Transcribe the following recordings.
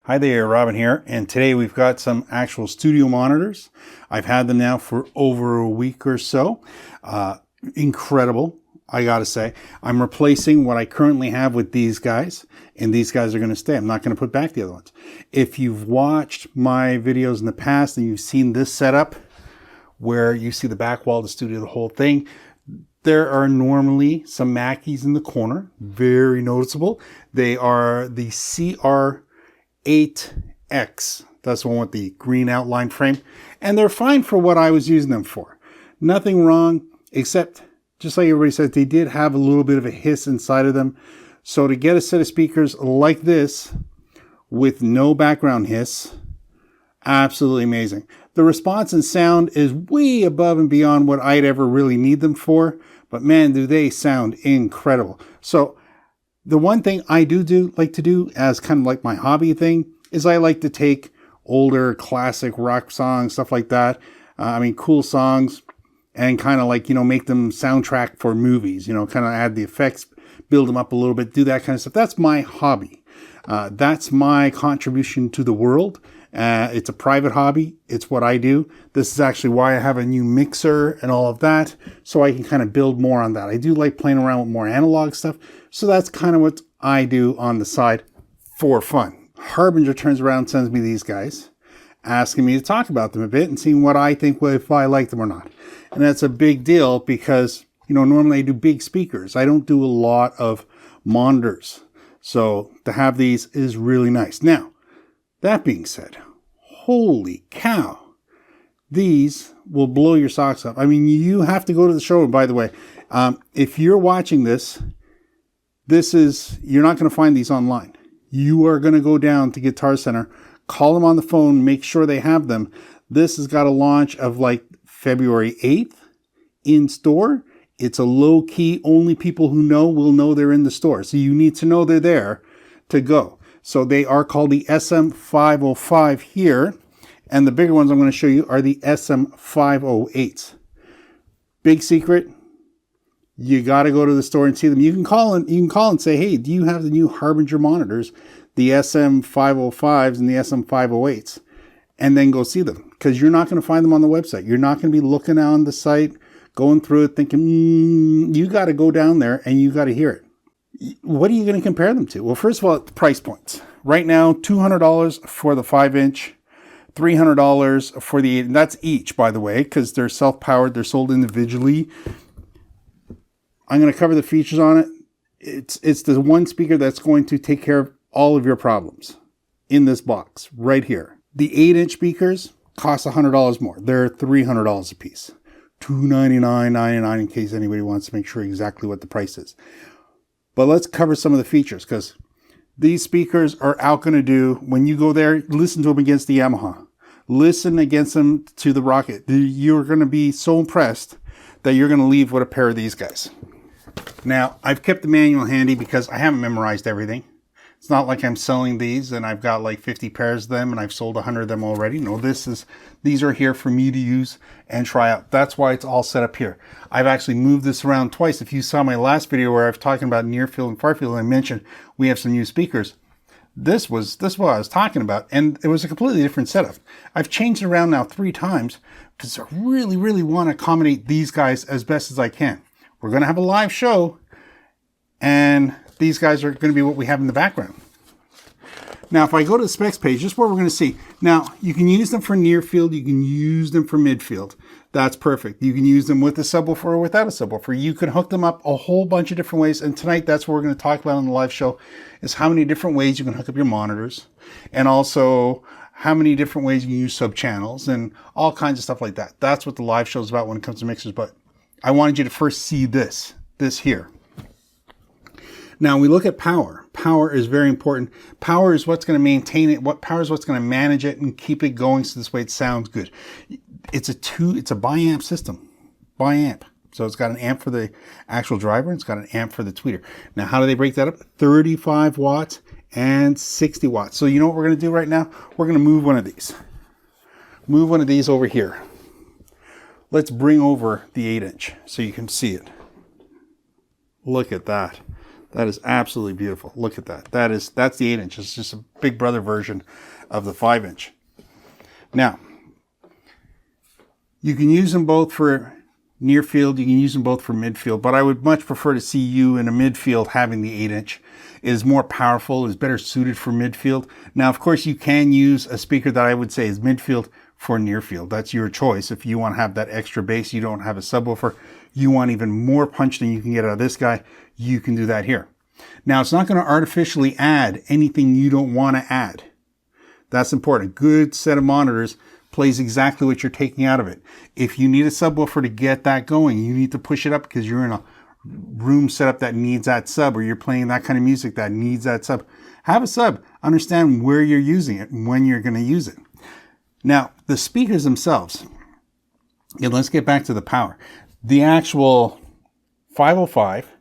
Hi there, Robin here, and today we've got some actual studio monitors. I've had them now for over a week or so. Incredible, I gotta say. I'm replacing what I currently have with these guys, and these guys are gonna stay. I'm not gonna put back the other ones. If you've watched my videos in the past and you've seen this setup, where you see the back wall of the studio, the whole thing, there are normally some Mackeis in the corner, very noticeable. They are the KRK That's the one with the green outline frame. And they're fine for what I was using them for. Nothing wrong, except, just like everybody says, they did have a little bit of a hiss inside of them. So to get a set of speakers like this, with no background hiss, absolutely amazing. The response and sound is way above and beyond what I'd ever really need them for. But man, do they sound incredible. So the one thing I like to do as kind of like my hobby thing is I like to take older classic rock songs, stuff like that. Cool songs, and kind of like, make them soundtrack for movies, kind of add the effects, build them up a little bit, do that kind of stuff. That's my hobby. That's my contribution to the world. It's a private hobby. It's what I do. This is actually why I have a new mixer and all of that, so I can kind of build more on that. I do like playing around with more analog stuff, so that's kind of what I do on the side for fun. Harbinger turns around and sends me these guys, asking me to talk about them a bit and seeing what I think, if I like them or not. And that's a big deal because, normally I do big speakers. I don't do a lot of monitors. So to have these is really nice. Now, that being said, holy cow, these will blow your socks up. You have to go to the showroom, by the way. If you're watching this, you're not going to find these online. You are going to go down to Guitar Center, call them on the phone, make sure they have them. This has got a launch of like February 8th in store. It's a low key, only people who know will know they're in the store. So you need to know they're there to go. So they are called the SM505 here. And the bigger ones I'm going to show you are the SM508s. Big secret. You got to go to the store and see them. You can call and say, hey, do you have the new Harbinger monitors, the SM505s and the SM508s? And then go see them, because you're not going to find them on the website. You're not going to be looking on the site, going through it, thinking, you got to go down there and you got to hear it. What are you going to compare them to? Well, first of all, the price points. Right now, $200 for the 5-inch, $300 for the 8. And that's each, by the way, because they're self-powered. They're sold individually. I'm going to cover the features on it. It's the one speaker that's going to take care of all of your problems in this box right here. The 8-inch speakers cost $100 more. They're $300 a piece. $299.99 in case anybody wants to make sure exactly what the price is. But let's cover some of the features, because these speakers are out going to do, when you go there, listen to them against the Yamaha. Listen against them to the Rokit. You're going to be so impressed that you're going to leave with a pair of these guys. Now, I've kept the manual handy because I haven't memorized everything. It's not like I'm selling these and I've got like 50 pairs of them and I've sold 100 of them already. No, these are here for me to use and try out. That's why it's all set up here. I've actually moved this around twice. If you saw my last video where I was talking about near field and far field, and I mentioned we have some new speakers. This was what I was talking about, and it was a completely different setup. I've changed it around now 3 times because I really, really want to accommodate these guys as best as I can. We're going to have a live show, and these guys are going to be what we have in the background. Now, if I go to the specs page, this is what we're going to see. Now, you can use them for near field. You can use them for midfield. That's perfect. You can use them with a subwoofer or without a subwoofer. You can hook them up a whole bunch of different ways. And tonight, that's what we're going to talk about on the live show, is how many different ways you can hook up your monitors, and also how many different ways you can use sub-channels and all kinds of stuff like that. That's what the live show is about when it comes to mixers. But I wanted you to first see this here. Now, we look at power. Power is very important. Power is what's going to maintain it. Power is what's going to manage it and keep it going so this way it sounds good. It's a biamp system. Biamp. So it's got an amp for the actual driver, and it's got an amp for the tweeter. Now, how do they break that up? 35 watts and 60 watts. So you know what we're going to do right now? We're going to move one of these. Move one of these over here. Let's bring over the 8-inch so you can see it. Look at that. That is absolutely beautiful. Look at that. That's the 8-inch. It's just a big brother version of the 5-inch. Now, you can use them both for near field. You can use them both for midfield, but I would much prefer to see you in a midfield having the 8-inch. It is more powerful, is better suited for midfield. Now, of course, you can use a speaker that I would say is midfield for near field. That's your choice. If you want to have that extra bass, you don't have a subwoofer, you want even more punch than you can get out of this guy, you can do that here. Now, it's not going to artificially add anything you don't want to add. That's important. A good set of monitors plays exactly what you're taking out of it. If you need a subwoofer to get that going, you need to push it up because you're in a room setup that needs that sub, or you're playing that kind of music that needs that sub. Have a sub. Understand where you're using it and when you're going to use it. Now, the speakers themselves, and let's get back to the power. The actual 505,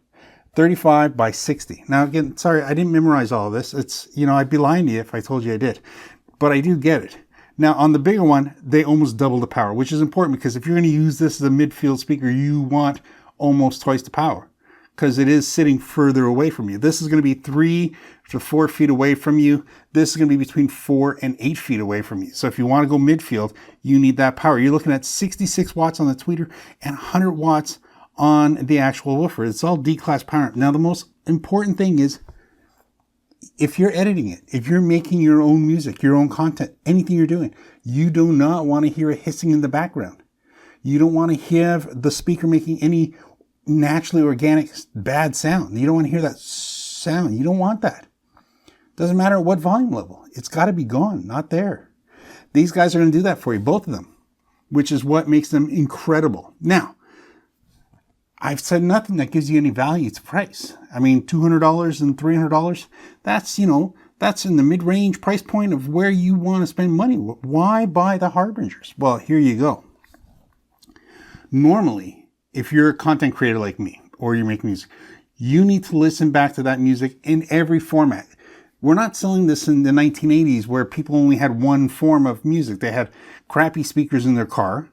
35 by 60. Now, again, sorry, I didn't memorize all of this. It's, I'd be lying to you if I told you I did, but I do get it. Now, on the bigger one, they almost double the power, which is important because if you're going to use this as a midfield speaker, you want almost twice the power because it is sitting further away from you. This is going to be 3 to 4 feet away from you. This is going to be between 4 and 8 feet away from you. So if you want to go midfield, you need that power. You're looking at 66 watts on the tweeter and 100 watts on the actual woofer. It's all D-class power. Now, the most important thing is if you're editing it, if you're making your own music, your own content, anything you're doing, you do not want to hear a hissing in the background. You don't want to have the speaker making any naturally organic bad sound. You don't want to hear that sound. You don't want that. Doesn't matter at what volume level. It's got to be gone, not there. These guys are going to do that for you, both of them, which is what makes them incredible. Now, I've said nothing that gives you any value to price. I mean, $200 and $300, that's in the mid-range price point of where you want to spend money. Why buy the Harbingers? Well, here you go. Normally, if you're a content creator like me, or you're making music, you need to listen back to that music in every format. We're not selling this in the 1980s where people only had one form of music. They had crappy speakers in their car,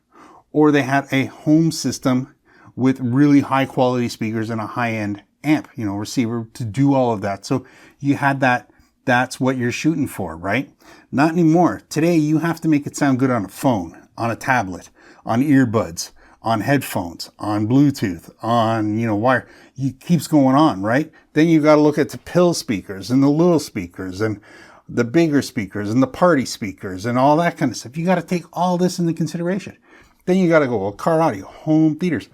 or they had a home system with really high quality speakers and a high-end amp, receiver to do all of that. So you had that. That's what you're shooting for, right? Not anymore. Today, you have to make it sound good on a phone, on a tablet, on earbuds, on headphones, on Bluetooth, on, wire. It keeps going on, right? Then you got to look at the pill speakers and the little speakers and the bigger speakers and the party speakers and all that kind of stuff. You got to take all this into consideration. Then you got to go, car audio, home theaters,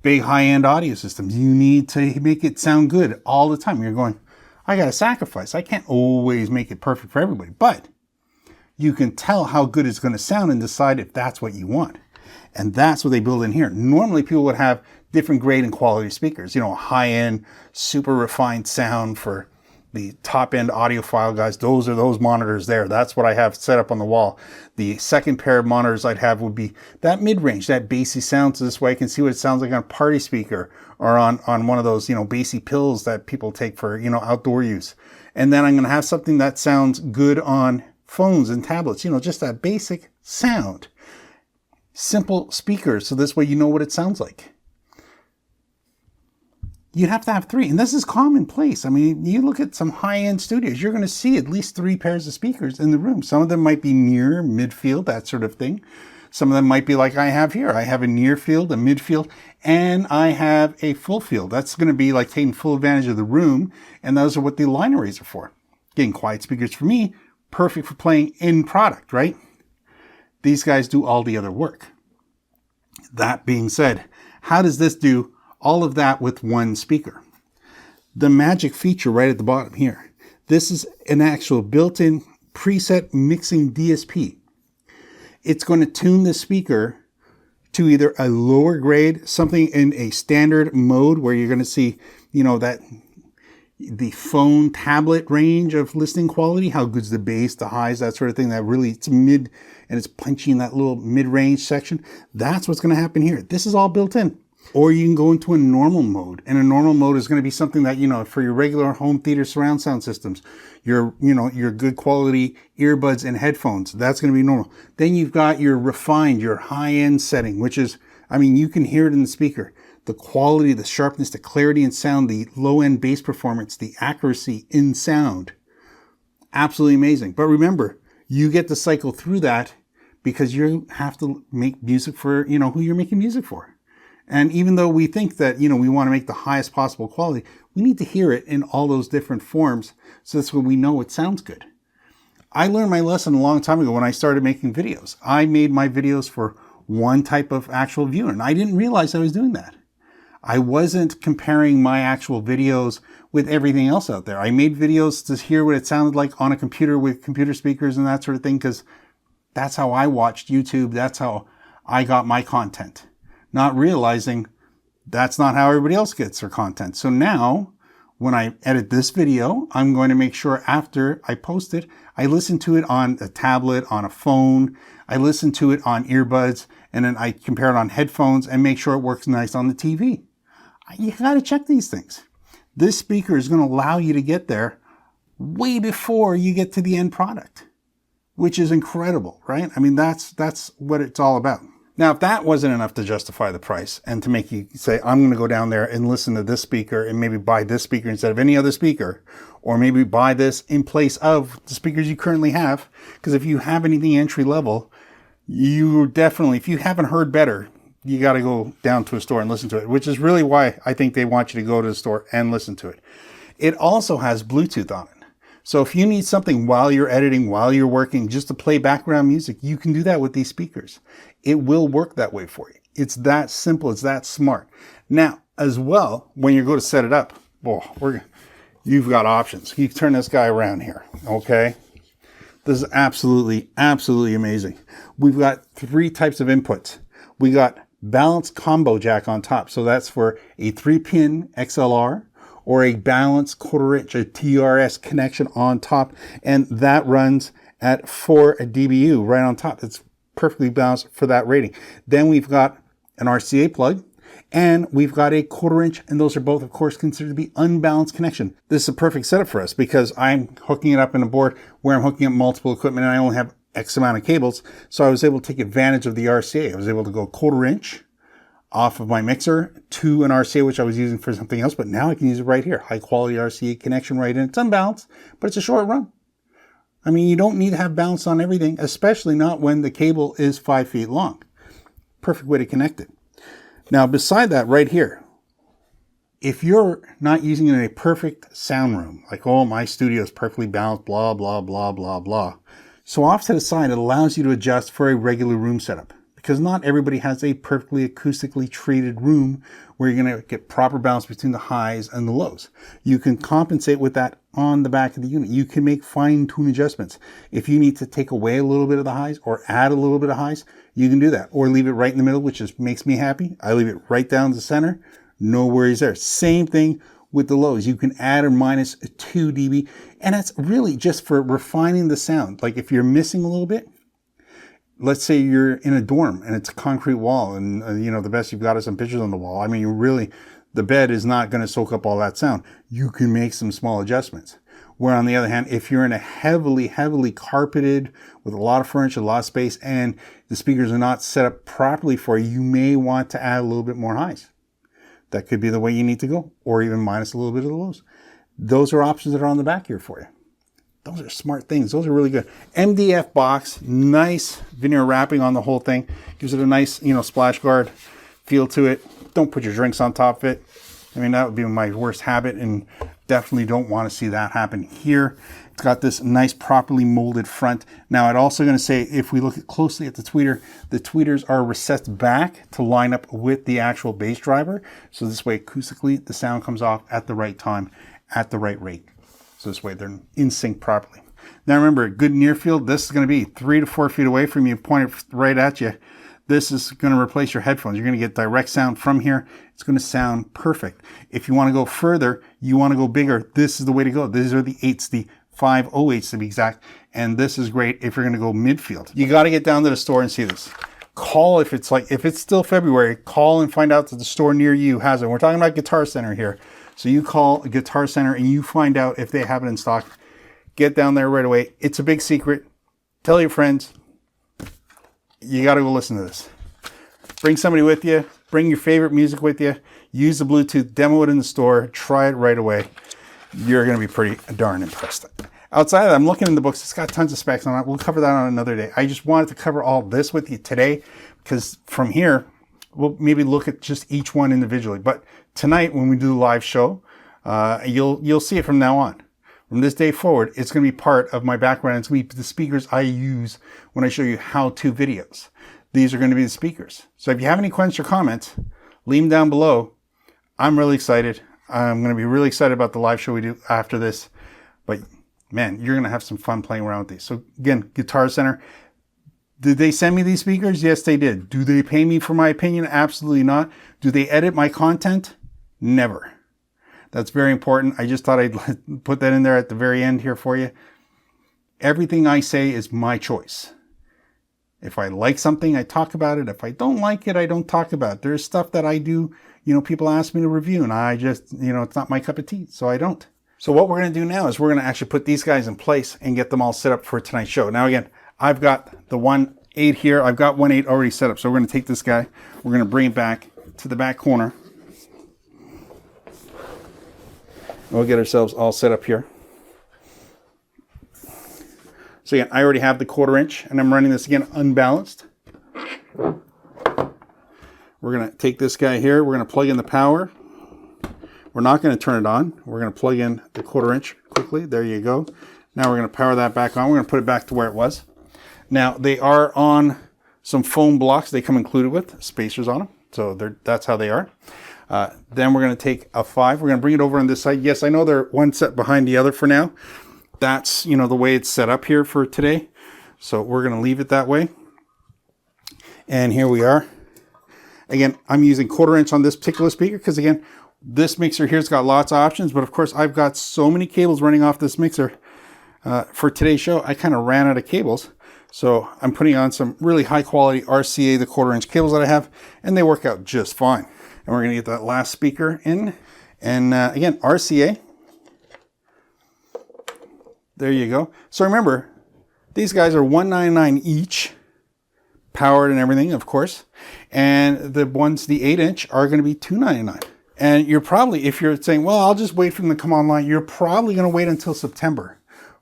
big high-end audio systems. You need to make it sound good all the time. You're going, I got to sacrifice. I can't always make it perfect for everybody, but you can tell how good it's going to sound and decide if that's what you want. And that's what they build in here. Normally people would have different grade and quality speakers, high-end, super refined sound for the top-end audiophile guys. Those are those monitors there. That's what I have set up on the wall. The second pair of monitors I'd have would be that mid-range, that bassy sound. So this way I can see what it sounds like on a party speaker or on one of those, bassy pills that people take for, outdoor use. And then I'm going to have something that sounds good on phones and tablets, just that basic sound. Simple speakers, so this way you know what it sounds like. You have to have 3, and this is commonplace. I mean, you look at some high-end studios, you're going to see at least 3 pairs of speakers in the room. Some of them might be near, midfield, that sort of thing. Some of them might be like I have here. I have a near field, a midfield, and I have a full field. That's going to be like taking full advantage of the room, and those are what the line arrays are for. Getting quiet speakers for me, perfect for playing in product, right? These guys do all the other work. That being said, how does this do all of that with one speaker? The magic feature right at the bottom here. This is an actual built-in preset mixing DSP. It's going to tune the speaker to either a lower grade, something in a standard mode where you're going to see, that the phone tablet range of listening quality, how good's the bass, the highs, that sort of thing, that really it's mid and it's punchy in that little mid-range section. That's what's going to happen here. This is all built in. Or you can go into a normal mode, and a normal mode is going to be something that, for your regular home theater surround sound systems, your good quality earbuds and headphones, that's going to be normal. Then you've got your refined, your high-end setting, which is, you can hear it in the speaker. the quality, the sharpness, the clarity in sound, the low-end bass performance, the accuracy in sound. Absolutely amazing. But remember, you get to cycle through that because you have to make music for, you know, who you're making music for. And even though we think that, you know, we want to make the highest possible quality, we need to hear it in all those different forms so that's when we know it sounds good. I learned my lesson a long time ago when I started making videos. I made my videos for one type of actual viewer, and I didn't realize I was doing that. I wasn't comparing my actual videos with everything else out there. I made videos to hear what it sounded like on a computer with computer speakers and that sort of thing, because that's how I watched YouTube. That's how I got my content. Not realizing that's not how everybody else gets their content. So now, when I edit this video, I'm going to make sure after I post it, I listen to it on a tablet, on a phone. I listen to it on earbuds, and then I compare it on headphones and make sure it works nice on the TV. You got to check these things. This speaker is going to allow you to get there way before you get to the end product, which is incredible, right? I mean, that's what it's all about. Now, if that wasn't enough to justify the price and to make you say, I'm going to go down there and listen to this speaker and maybe buy this speaker instead of any other speaker, or maybe buy this in place of the speakers you currently have, because if you have anything entry level, you definitely, if you haven't heard better, you got to go down to a store and listen to it, which is really why I think they want you to go to the store and listen to it. It also has Bluetooth on it. So if you need something while you're editing, while you're working, just to play background music, you can do that with these speakers. It will work that way for you. It's that simple. It's that smart. Now, as well, when you go to set it up, you've got options. You can turn this guy around here, okay? This is absolutely, absolutely amazing. We've got 3 types of inputs. We got balanced combo jack on top. So that's for a 3-pin XLR or a balanced 1/4 inch, a TRS connection on top. And that runs at 4 dBu right on top. It's perfectly balanced for that rating. Then we've got an RCA plug, and we've got a 1/4 inch, and those are both, of course, considered to be unbalanced connection. This is a perfect setup for us because I'm hooking it up in a board where I'm hooking up multiple equipment and I only have X amount of cables. So I was able to take advantage of the RCA. I was able to go 1/4 inch off of my mixer to an RCA, which I was using for something else, but now I can use it right here. High quality RCA connection right in. It's unbalanced, but it's a short run. I mean, you don't need to have balance on everything, especially not when the cable is 5 feet long. Perfect way to connect it. Now, beside that right here, if you're not using it in a perfect sound room, like, oh, my studio is perfectly balanced, blah, blah, blah, blah, blah. So off to the side, it allows you to adjust for a regular room setup, because not everybody has a perfectly acoustically treated room where you're going to get proper balance between the highs and the lows. You can compensate with that on the back of the unit. You can make fine-tune adjustments. If you need to take away a little bit of the highs or add a little bit of highs, you can do that. Or leave it right in the middle, which just makes me happy. I leave it right down the center. No worries there. Same thing with the lows. You can add or minus 2 dB. And that's really just for refining the sound. Like if you're missing a little bit, let's say you're in a dorm and it's a concrete wall and, the best you've got is some pictures on the wall. I mean, the bed is not going to soak up all that sound. You can make some small adjustments. Where on the other hand, if you're in a heavily, heavily carpeted with a lot of furniture, a lot of space, and the speakers are not set up properly for you, you may want to add a little bit more highs. That could be the way you need to go, or even minus a little bit of the lows. Those are options that are on the back here for you. Those are smart things. Those are really good. MDF box, nice veneer wrapping on the whole thing. Gives it a nice, splash guard feel to it. Don't put your drinks on top of it. I mean, that would be my worst habit, and definitely don't want to see that happen here. It's got this nice properly molded front. Now, I'm also going to say, if we look closely at the tweeters are recessed back to line up with the actual bass driver. So this way, acoustically, the sound comes off at the right time, at the right rate. So this way, they're in sync properly. Now, remember, good near field, this is going to be 3 to 4 feet away from you, point it right at you. This is going to replace your headphones. You're going to get direct sound from here. It's going to sound perfect. If you want to go further, you want to go bigger, this is the way to go. These are the 8s, the 508s to be exact. And this is great if you're going to go midfield. You got to get down to the store and see this. Call if it's still February, call and find out that the store near you has it. We're talking about Guitar Center here. So you call a Guitar Center and you find out if they have it in stock. Get down there right away. It's a big secret. Tell your friends. You got to go listen to this. Bring somebody with you. Bring your favorite music with you. use the Bluetooth, demo it in the store, try it right away. You're going to be pretty darn impressed. Outside of that, I'm looking in the books. It's got tons of specs on it. We'll cover that on another day. I just wanted to cover all this with you today because from here, we'll maybe look at just each one individually. But tonight, when we do the live show, you'll see it from now on. From this day forward, it's going to be part of my background. It's going to be the speakers I use when I show you how-to videos. These are going to be the speakers. So if you have any questions or comments, leave them down below. I'm really excited. I'm going to be really excited about the live show we do after this. But man, you're going to have some fun playing around with these. So again, Guitar Center. Did they send me these speakers? Yes, they did. Do they pay me for my opinion? Absolutely not. Do they edit my content? Never. That's very important. I just thought I'd put that in there at the very end here for you. Everything I say is my choice. If I like something, I talk about it. If I don't like it, I don't talk about it. There's stuff that I do, people ask me to review and I just, it's not my cup of tea, so I don't. So what we're going to do now is we're going to actually put these guys in place and get them all set up for tonight's show. Now again, I've got the 1.8 here. I've got 1.8 already set up. So we're going to take this guy. We're going to bring it back to the back corner. We'll get ourselves all set up here. So again, I already have the 1/4 inch and I'm running this again unbalanced. We're going to take this guy here. We're going to plug in the power. We're not going to turn it on. We're going to plug in the 1/4 inch quickly. There you go. Now we're going to power that back on. We're going to put it back to where it was. Now they are on some foam blocks. They come included with spacers on them. So that's how they are. Then we're going to take a 5. We're going to bring it over on this side. Yes, I know they're one set behind the other for now. That's, the way it's set up here for today. So we're going to leave it that way. And here we are. Again, I'm using 1/4 inch on this particular speaker because, again, this mixer here's got lots of options. But, of course, I've got so many cables running off this mixer. For today's show, I kind of ran out of cables. So I'm putting on some really high-quality RCA, the 1/4 inch cables that I have, and they work out just fine. And we're going to get that last speaker in. And, again, RCA. There you go. So remember, these guys are $199 each, powered and everything, of course. And the ones, the 8 inch, are going to be $299. And you're probably, if you're saying, well, I'll just wait for them to come online, you're probably going to wait until September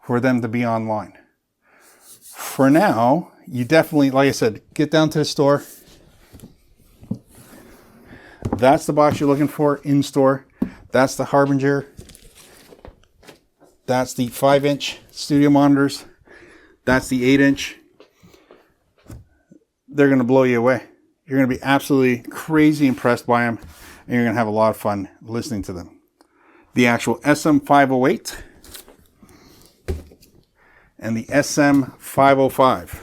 for them to be online. For now, you definitely, like I said, get down to the store. That's the box you're looking for in store. That's the Harbinger. That's the 5 inch studio monitors. That's the 8 inch. They're going to blow you away. You're going to be absolutely crazy impressed by them. And you're going to have a lot of fun listening to them. The actual SM508 and the SM505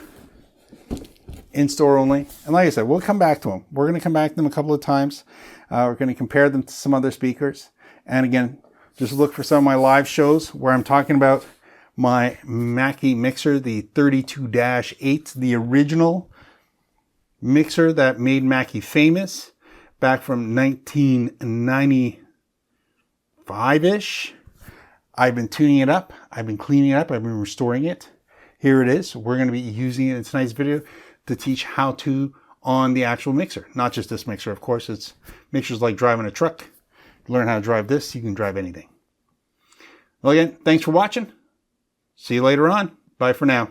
in store only. And like I said, we'll come back to them. We're going to come back to them a couple of times. We're going to compare them to some other speakers. And again, just look for some of my live shows where I'm talking about my MKII mixer, the 32-8, the original mixer that made MKII famous back from 1995-ish. I've been tuning it up. I've been cleaning it up. I've been restoring it. Here it is. We're going to be using it in tonight's video to teach how to on the actual mixer. Not just this mixer, of course. It's mixers like driving a truck. Learn how to drive this, you can drive anything. Well, again, thanks for watching. See you later on. Bye for now.